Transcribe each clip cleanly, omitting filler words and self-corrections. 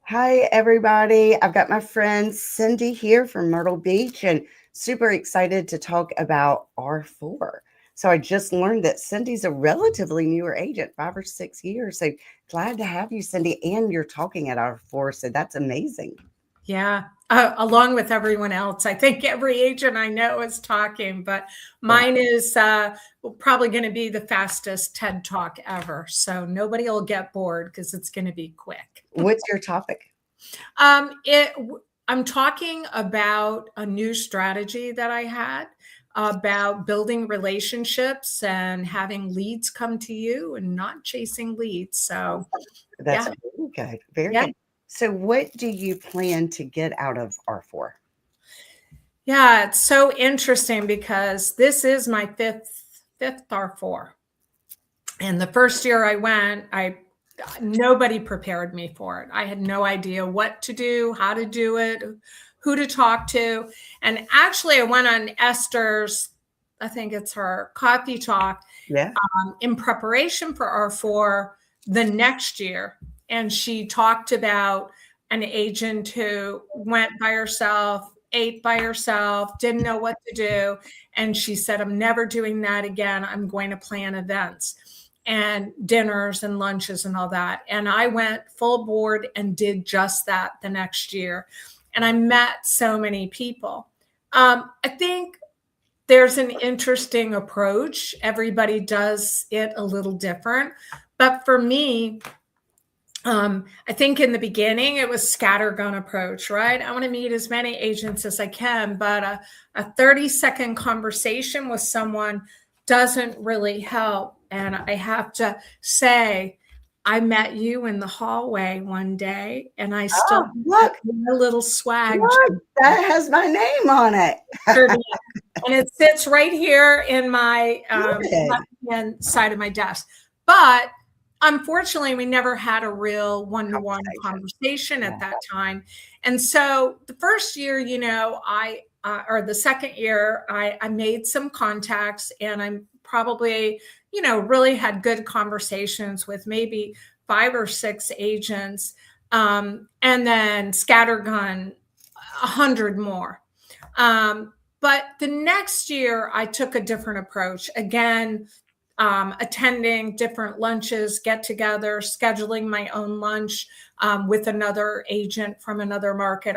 Hi, everybody. I've got my friend Cyndi here from Myrtle Beach and super excited to talk about R4. So I just learned that Cindy's a relatively newer agent, 5 or 6 years. So glad to have you, Cyndi, and you're talking at R4. So that's amazing. Yeah, along with everyone else. I think every agent I know is talking, but Yeah. mine is probably going to be the fastest TED Talk ever. So nobody will get bored because it's going to be quick. What's your topic? Um, it, I'm talking about a new strategy that I had about building relationships and having leads come to you and not chasing leads. So, That's yeah, very good. Very yeah. good. So, what do you plan to get out of R4? Yeah, it's so interesting because this is my fifth R4. And the first year I went, nobody prepared me for it. I had no idea what to do, how to do it, who to talk to. And actually I went on Esther's, I think it's her coffee talk, Yeah. in preparation for R4 the next year. And she talked about an agent who went by herself, ate by herself, didn't know what to do. And she said, I'm never doing that again. I'm going to plan events and dinners and lunches and all that. And I went full board and did just that the next year. And I met so many people. I think there's an interesting approach. Everybody does it a little different. But for me, I think in the beginning it was scattergun approach, right? I want to meet as many agents as I can, but a 30-second conversation with someone doesn't really help. And I have to say, I met you in the hallway one day, and I still Oh, look, have a little swag. look, that has my name on it. And it sits right here in my Good. left-hand side of my desk. But unfortunately, we never had a real one-to-one conversation at that time. And so the first year, or the second year, I made some contacts, and I'm probably, really had good conversations with maybe 5 or 6 agents, and then scattergun 100 more. But the next year, I took a different approach. Again, attending different lunches, get together, scheduling my own lunch with another agent from another market.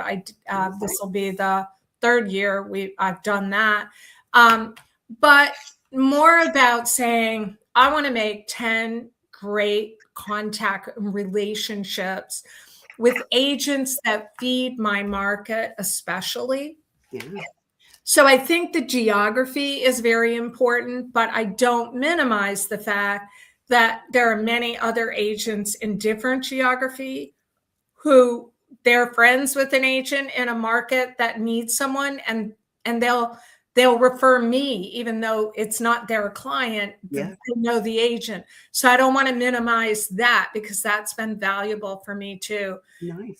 This will be the third year I've done that. But more about saying, I want to make 10 great contact relationships with agents that feed my market, especially. Yeah. So I think the geography is very important, but I don't minimize the fact that there are many other agents in different geography who they're friends with an agent in a market that needs someone, and they'll refer me even though it's not their client. Yeah. They know the agent. So I don't want to minimize that because that's been valuable for me too. Nice.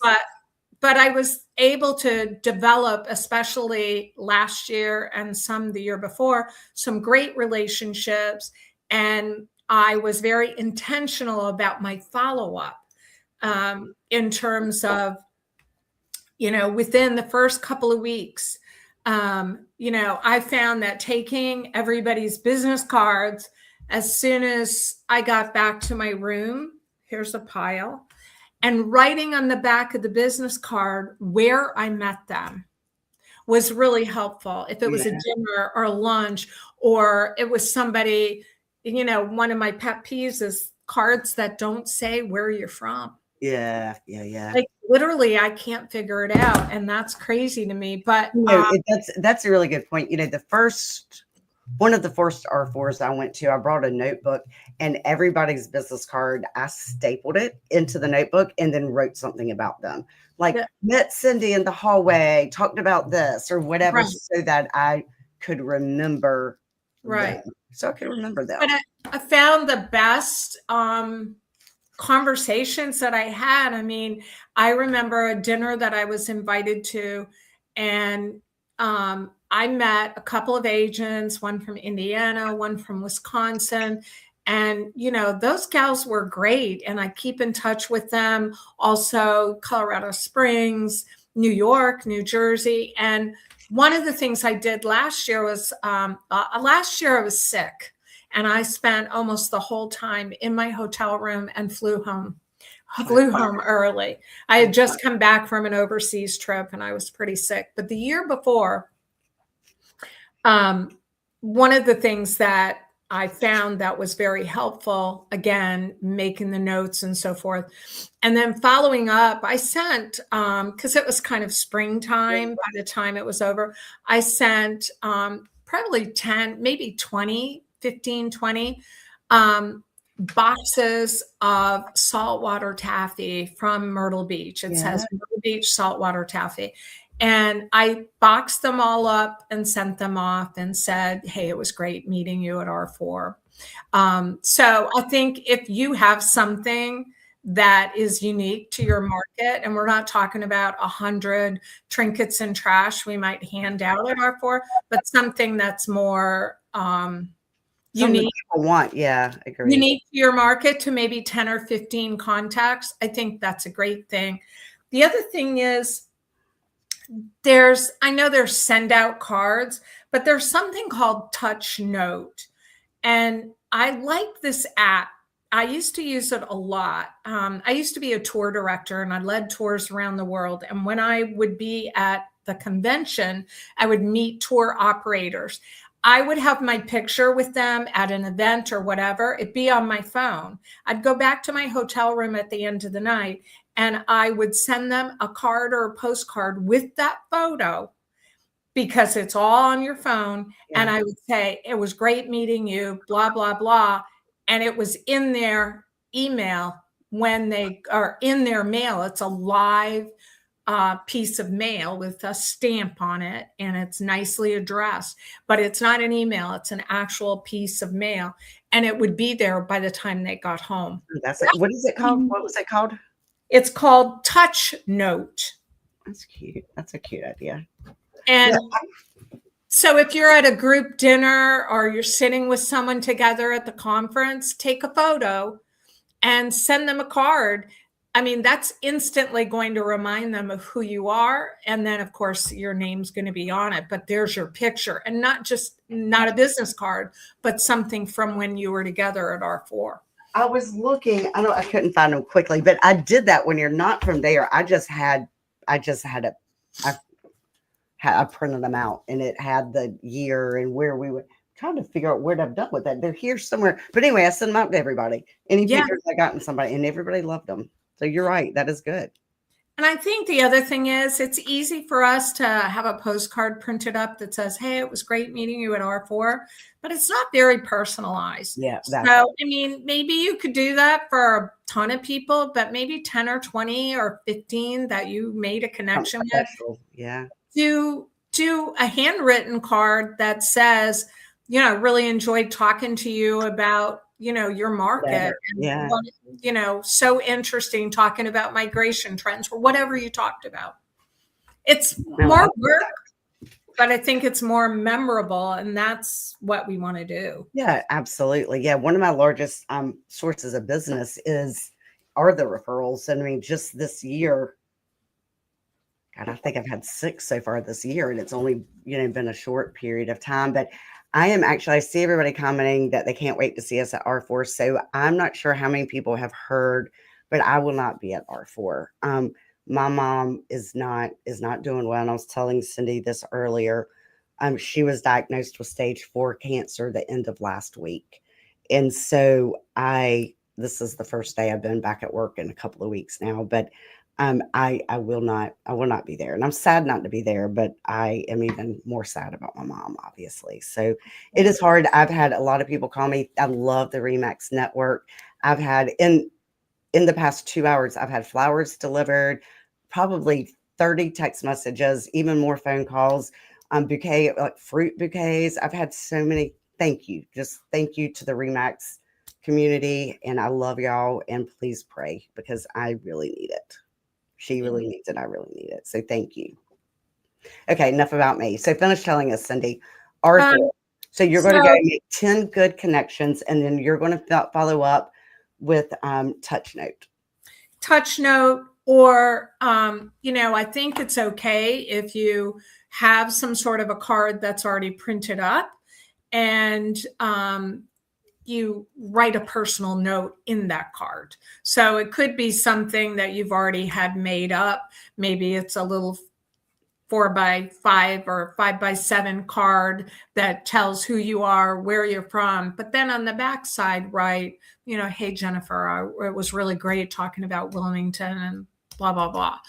But I was able to develop, especially last year and some the year before, some great relationships. And I was very intentional about my follow-up in terms of, within the first couple of weeks, I found that taking everybody's business cards as soon as I got back to my room, here's a pile, and writing on the back of the business card where I met them was really helpful. If it was a dinner or lunch, or it was somebody, one of my pet peeves is cards that don't say where you're from. Yeah. Like literally, I can't figure it out, and that's crazy to me. But that's a really good point. One of the first R4s I went to, I brought a notebook, and everybody's business card, I stapled it into the notebook and then wrote something about them. Like, met Cyndi in the hallway, talked about this or whatever, so that I could remember them. So I could remember them. But I found the best conversations that I had. I mean, I remember a dinner that I was invited to, and I met a couple of agents, one from Indiana, one from Wisconsin, And, those gals were great. And I keep in touch with them. Also, Colorado Springs, New York, New Jersey. And one of the things I did last year was last year I was sick. And I spent almost the whole time in my hotel room and flew home. Flew home early. I had just come back from an overseas trip and I was pretty sick. But the year before, one of the things that I found that was very helpful, again, making the notes and so forth. And then following up, I sent, because it was kind of springtime by the time it was over, I sent probably 10, maybe 20, 15, 20 boxes of saltwater taffy from Myrtle Beach. It says Myrtle Beach saltwater taffy. And I boxed them all up and sent them off and said, hey, it was great meeting you at R4. So I think if you have something that is unique to your market, and we're not talking about 100 trinkets and trash we might hand out at R4, but something that's more unique. People want, agree. Unique to your market, to maybe 10 or 15 contacts. I think that's a great thing. The other thing is, I know there's send out cards, but there's something called Touch Note. And I like this app. I used to use it a lot. I used to be a tour director and I led tours around the world. And when I would be at the convention, I would meet tour operators. I would have my picture with them at an event or whatever. It'd be on my phone. I'd go back to my hotel room at the end of the night and I would send them a card or a postcard with that photo because it's all on your phone. Yeah. And I would say, it was great meeting you, blah, blah, blah. And it was in their email when they are in their mail. It's a live piece of mail with a stamp on it and it's nicely addressed, but it's not an email. It's an actual piece of mail. And it would be there by the time they got home. What is it called? What was it called? It's called Touch Note. That's cute. That's a cute idea. And so if you're at a group dinner or you're sitting with someone together at the conference, take a photo and send them a card. I mean, that's instantly going to remind them of who you are. And then, of course, your name's going to be on it. But there's your picture. And not a business card, but something from when you were together at R4. I was looking, I couldn't find them quickly, but I did that when you're not from there. I printed them out and it had the year and where we were trying to figure out where I've done with that. They're here somewhere. But anyway, I sent them out to everybody. Any pictures I got from somebody and everybody loved them. So you're right. That is good. And I think the other thing is it's easy for us to have a postcard printed up that says, hey, it was great meeting you at R4, but it's not very personalized. Yeah. So, I mean, maybe you could do that for a ton of people, but maybe 10 or 20 or 15 that you made a connection with. Yeah. Do a handwritten card that says, really enjoyed talking to you about, your market. Yeah. And, so interesting talking about migration trends or whatever you talked about. It's more work, but I think it's more memorable and that's what we want to do. Yeah, absolutely. Yeah. One of my largest sources of business are the referrals. And I mean, just this year, God, I think I've had 6 so far this year and it's only, been a short period of time, but I see everybody commenting that they can't wait to see us at R4. So I'm not sure how many people have heard, but I will not be at R4. My mom is not doing well. And I was telling Cyndi this earlier. She was diagnosed with stage 4 cancer the end of last week. And so this is the first day I've been back at work in a couple of weeks now, but I will not be there. And I'm sad not to be there, but I am even more sad about my mom, obviously. So it is hard. I've had a lot of people call me. I love the Remax network. I've had in the past 2 hours, I've had flowers delivered, probably 30 text messages, even more phone calls, fruit bouquets. I've had so many. Thank you. Just thank you to the Remax community. And I love y'all. And please pray because I really need it. She really needs it. I really need it. So thank you. Okay, enough about me. So finish telling us, Cyndi. R4. So you're going to go So make 10 good connections, and then you're going to follow up with touch note. Touch note, or, I think it's okay if you have some sort of a card that's already printed up, and you write a personal note in that card. So it could be something that you've already had made up. Maybe it's a little 4x5 or 5x7 card that tells who you are, where you're from. But then on the back side, write, hey, Jennifer, it was really great talking about Wilmington and blah, blah, blah.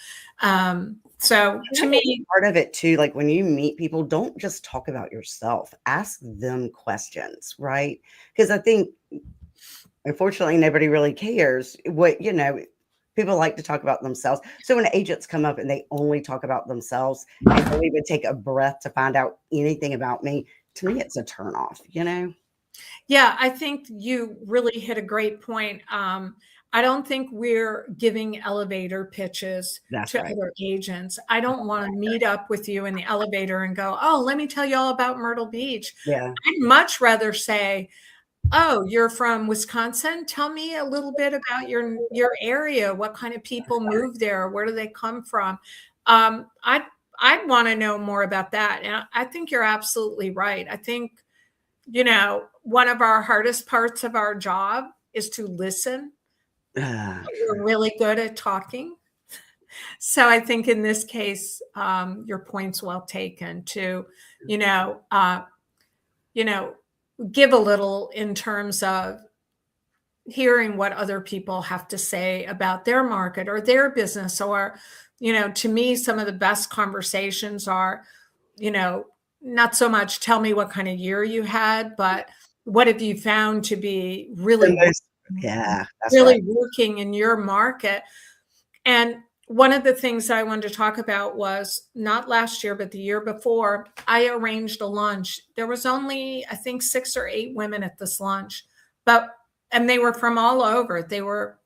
So to me, part of it too, like when you meet people, don't just talk about yourself, ask them questions, right? Because I think, unfortunately, nobody really cares what, people like to talk about themselves. So when agents come up and they only talk about themselves and don't even take a breath to find out anything about me, to me, it's a turnoff, Yeah, I think you really hit a great point. I don't think we're giving elevator pitches That's to right. other agents. I don't want to meet up with you in the elevator and go, oh, let me tell you all about Myrtle Beach. Yeah. I'd much rather say, oh, you're from Wisconsin? Tell me a little bit about your area. What kind of people move there? Where do they come from? I'd want to know more about that. And I think you're absolutely right. I think, one of our hardest parts of our job is to listen. We're really good at talking. So I think in this case, your point's well taken to, you know, uh, give a little in terms of hearing what other people have to say about their market or their business. Or, to me, some of the best conversations are, not so much tell me what kind of year you had, but what have you found to be really Yeah, that's right. really working in your market. And one of the things I wanted to talk about was not last year, but the year before, I arranged a lunch. There was only, I think, 6 or 8 women at this lunch, and they were from all over. They were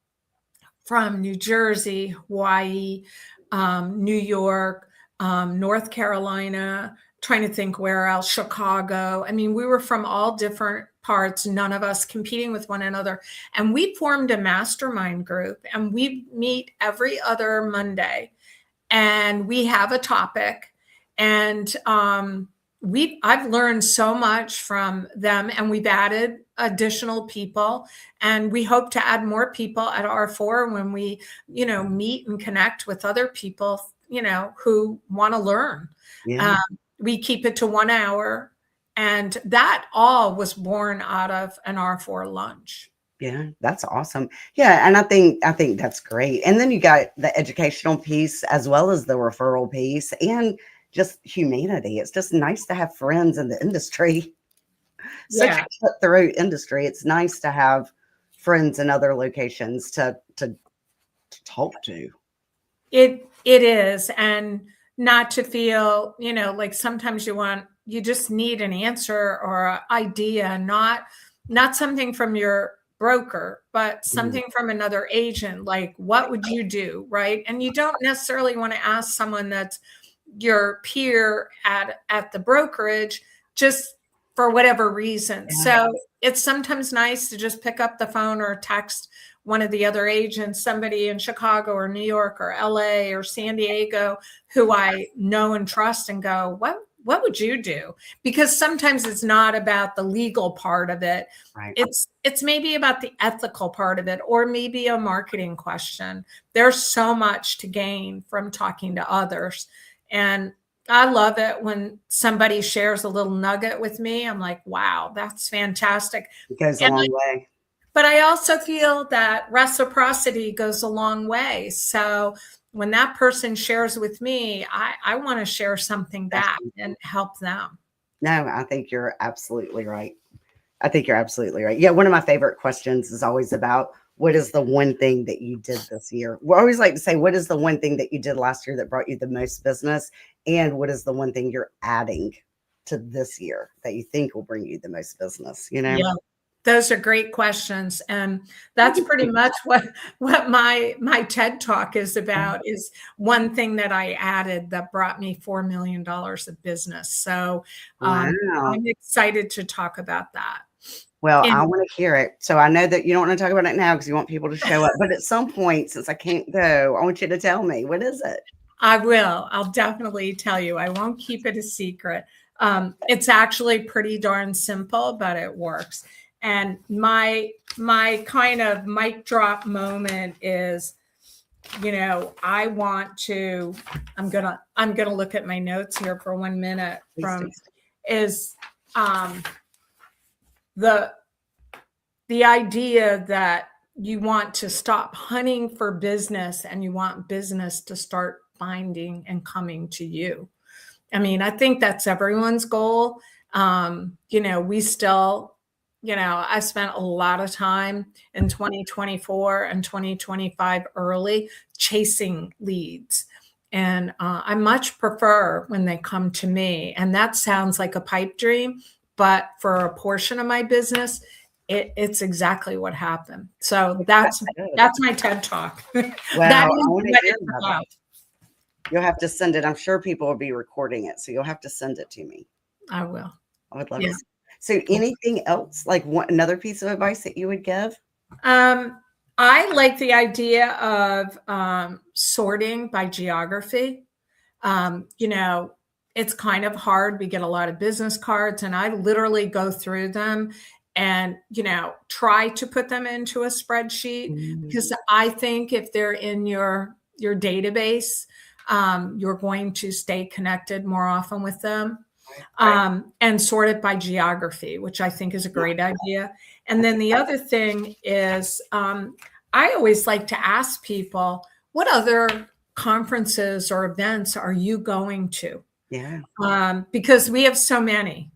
from New Jersey, Hawaii, New York, North Carolina, trying to think where else, Chicago. I mean, we were from all different parts, none of us competing with one another. And we formed a mastermind group, and we meet every other Monday, and we have a topic. And I've learned so much from them, and we've added additional people, and we hope to add more people at R4 when we, meet and connect with other people, who want to learn. Yeah. We keep it to 1 hour, and that all was born out of an R4 lunch. Yeah, that's awesome. Yeah, and I think that's great. And then you got the educational piece as well as the referral piece and just humanity. It's just nice to have friends in the industry. Such Yeah, a cutthroat industry. It's nice to have friends in other locations to talk to. it is. And not to feel, like sometimes you just need an answer or an idea, not something from your broker, but Mhm. something from another agent. Like, what would you do? Right. And you don't necessarily want to ask someone that's your peer at the brokerage, just for whatever reason. Yeah, So it's sometimes nice to just pick up the phone or text one of the other agents, somebody in Chicago or New York or LA or San Diego, who I know and trust, and go, what would you do? Because sometimes it's not about the legal part of it. right. It's maybe about the ethical part of it, or maybe a marketing question. There's so much to gain from talking to others. And I love it when somebody shares a little nugget with me. I'm like, wow, that's fantastic. It goes a And long way. but I also feel that reciprocity goes a long way. So when that person shares with me, I want to share something back and help them. No, I think you're absolutely right. I think you're absolutely right. Yeah, one of my favorite questions is always about what is the one thing that you did this year? We always like to say, what is the one thing that you did last year that brought you the most business? And what is the one thing you're adding to this year that you think will bring you the most business? Yeah. Those are great questions. And that's pretty much what my TED Talk is about, is one thing that I added that brought me $4 million of business. So Wow. I'm excited to talk about that. Well, And I want to hear it. So I know that you don't want to talk about it now because you want people to show up. But at some point, since I can't go, I want you to tell me, what is it? I will. I'll definitely tell you. I won't keep it a secret. It's actually pretty darn simple, but it works. And my kind of mic drop moment is, I want to. I'm gonna look at my notes here for 1 minute. Is the idea that you want to stop hunting for business and you want business to start finding and coming to you. I mean, I think that's everyone's goal. We still, I spent a lot of time in 2024 and 2025 early chasing leads. And I much prefer when they come to me. And that sounds like a pipe dream, but for a portion of my business, it's exactly what happened. So that's my TED Talk. Well, That I is want to what hear it's about about. it. You'll have to send it. I'm sure people will be recording it, so you'll have to send it to me. I will. I would love to see. So anything else, like another piece of advice that you would give? I like the idea of sorting by geography. It's kind of hard. We get a lot of business cards, and I literally go through them and, try to put them into a spreadsheet, because I think if they're in your database, you're going to stay connected more often with them. And sort it by geography, which I think is a great idea. And then the other thing is, I always like to ask people, what other conferences or events are you going to? Yeah. Because we have so many.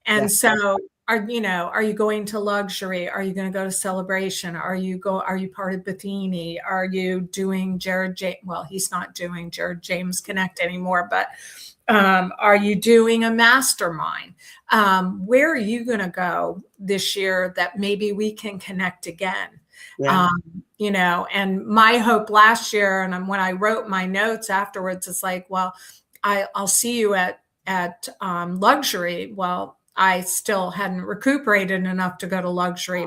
And so are you going to luxury? Are you going to go to celebration? Are you part of Bethany? Are you doing Jared James? Well, he's not doing Jared James Connect anymore, but are you doing a mastermind? Where are you going to go this year that maybe we can connect again? Yeah. And my hope last year, and when I wrote my notes afterwards, it's like, well, I'll see you at luxury. Well, I still hadn't recuperated enough to go to luxury,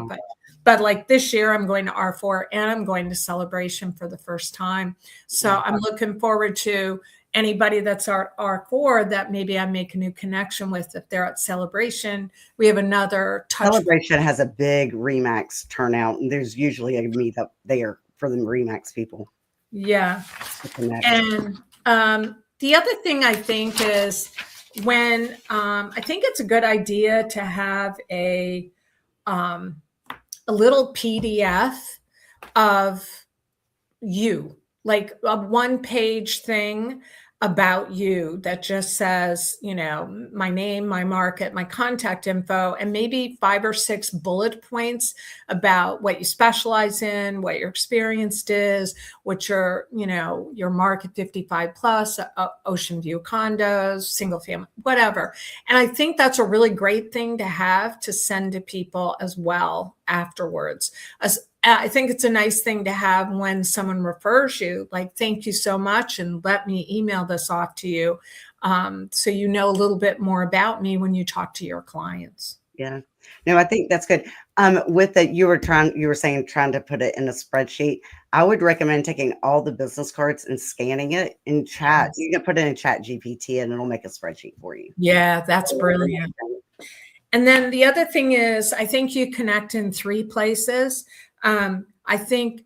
but like this year I'm going to R4 and I'm going to Celebration for the first time. So I'm looking forward to anybody that's at R4 that maybe I make a new connection with. If they're at Celebration, we have another touch. Celebration has a big RE/MAX turnout, and there's usually a meetup there for the RE/MAX people. Yeah. And the other thing I think is, when I think it's a good idea to have a little PDF of you, like a 1-page thing about you that just says, my name, my market, my contact info, and maybe 5 or 6 bullet points about what you specialize in, what your experience is, what your market 55 plus, ocean view condos, single family, whatever. And I think that's a really great thing to have to send to people as well afterwards. I think it's a nice thing to have when someone refers you, like, thank you so much, and let me email this off to you, so you know a little bit more about me when you talk to your clients. Yeah. No, I think that's good. With that, you were saying trying to put it in a spreadsheet. I would recommend taking all the business cards and scanning it in chat. You can put it in Chat GPT and it'll make a spreadsheet for you. Yeah, that's brilliant. And then the other thing is, I think you connect in 3 places. I think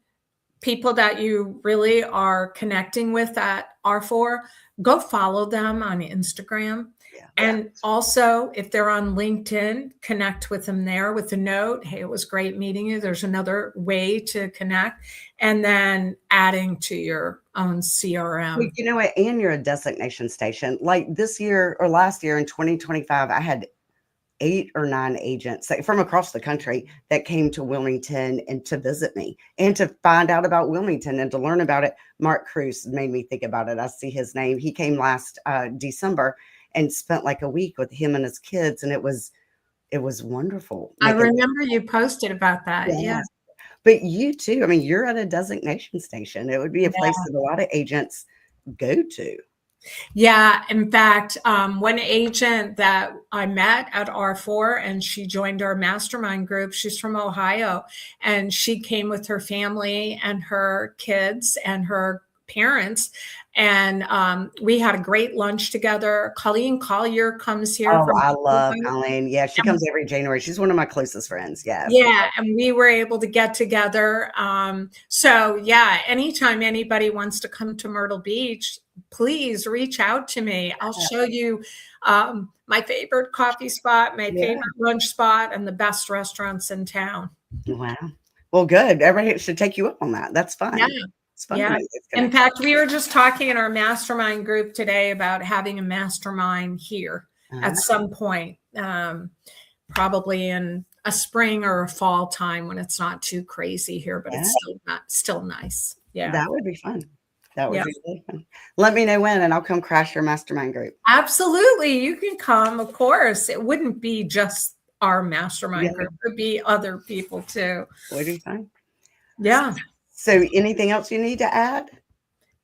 people that you really are connecting with at R4, go follow them on Instagram. And also, if they're on LinkedIn, connect with them there with a note. Hey, it was great meeting you. There's another way to connect. And then adding to your own CRM. Well, you know what? And you're a destination station. Like this year or last year in 2025, I had 8 or 9 agents from across the country that came to Wilmington and to visit me and to find out about Wilmington and to learn about it. Mark Cruz made me think about it. I see his name. He came last December and spent like a week with him and his kids. And it was It was wonderful. I remember you posted about that. Yeah. Yes. But you too, I mean, you're at a designation station. It would be a place that a lot of agents go to. Yeah. In fact, one agent that I met at R4 and she joined our mastermind group, she's from Ohio, and she came with her family and her kids and her parents. And we had a great lunch together. Colleen Collier comes here Oh, from I love Colleen. Yeah, she comes every January. She's one of my closest friends. Yes. Yeah, and we were able to get together. So yeah, anytime anybody wants to come to Myrtle Beach, please reach out to me. I'll show you my favorite coffee spot, my favorite lunch spot, and the best restaurants in town. Wow. Well, good. Everybody should take you up on that. That's fun. Yeah. It's fun. Yeah. In fact, we were just talking in our mastermind group today about having a mastermind here at some point, probably in a spring or a fall time when it's not too crazy here, but it's still nice. Yeah. That would be fun. That would be really fun. Let me know when, and I'll come crash your mastermind group. Absolutely. You can come, of course. It wouldn't be just our mastermind group. It would be other people too. Would be fun. Yeah. So anything else you need to add?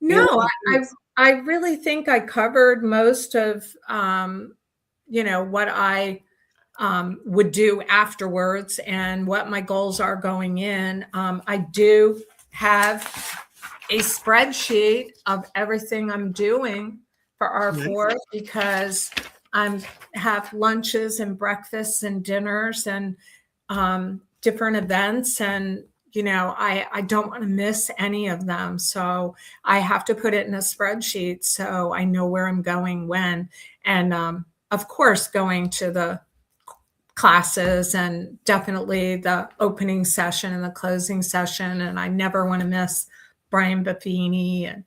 No, I really think I covered most of, what I would do afterwards and what my goals are going in. I do have a spreadsheet of everything I'm doing for R4 because I have lunches and breakfasts and dinners and different events, and I don't want to miss any of them. So I have to put it in a spreadsheet so I know where I'm going when, and of course going to the classes and definitely the opening session and the closing session. And I never want to miss Brian Buffini. And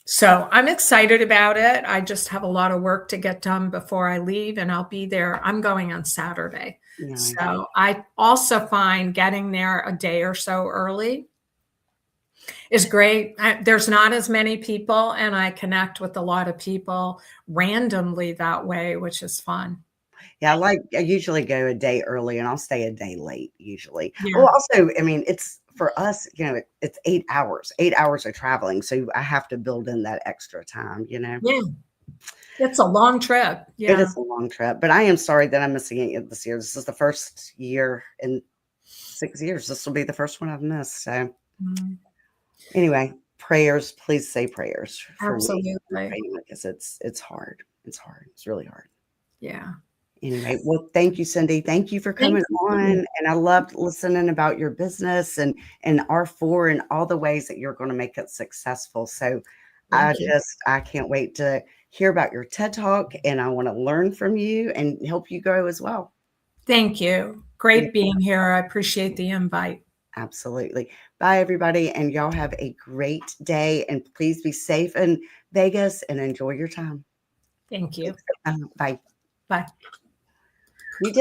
so I'm excited about it. I just have a lot of work to get done before I leave, and I'll be there. I'm going on Saturday. So I also find getting there a day or so early is great. There's not as many people, and I connect with a lot of people randomly that way, which is fun. Yeah, I usually go a day early and I'll stay a day late usually. Well, also, I mean, it's for us, it's 8 hours, 8 hours of traveling. So I have to build in that extra time, Yeah. It's a long trip. Yeah. It is a long trip, but I am sorry that I'm missing it this year. This is the first year in 6 years. This will be the first one I've missed. So anyway, prayers, please say prayers. Absolutely. Because it's hard. It's hard. It's really hard. Yeah. Anyway, well, thank you, Cyndi. Thank you for coming on. And I loved listening about your business and R4 and all the ways that you're going to make it successful. So I can't wait to hear about your TED Talk, and I want to learn from you and help you grow as well. Thank you. Great being here. I appreciate the invite. Absolutely. Bye, everybody. And y'all have a great day, and please be safe in Vegas and enjoy your time. Thank you. Bye. Bye.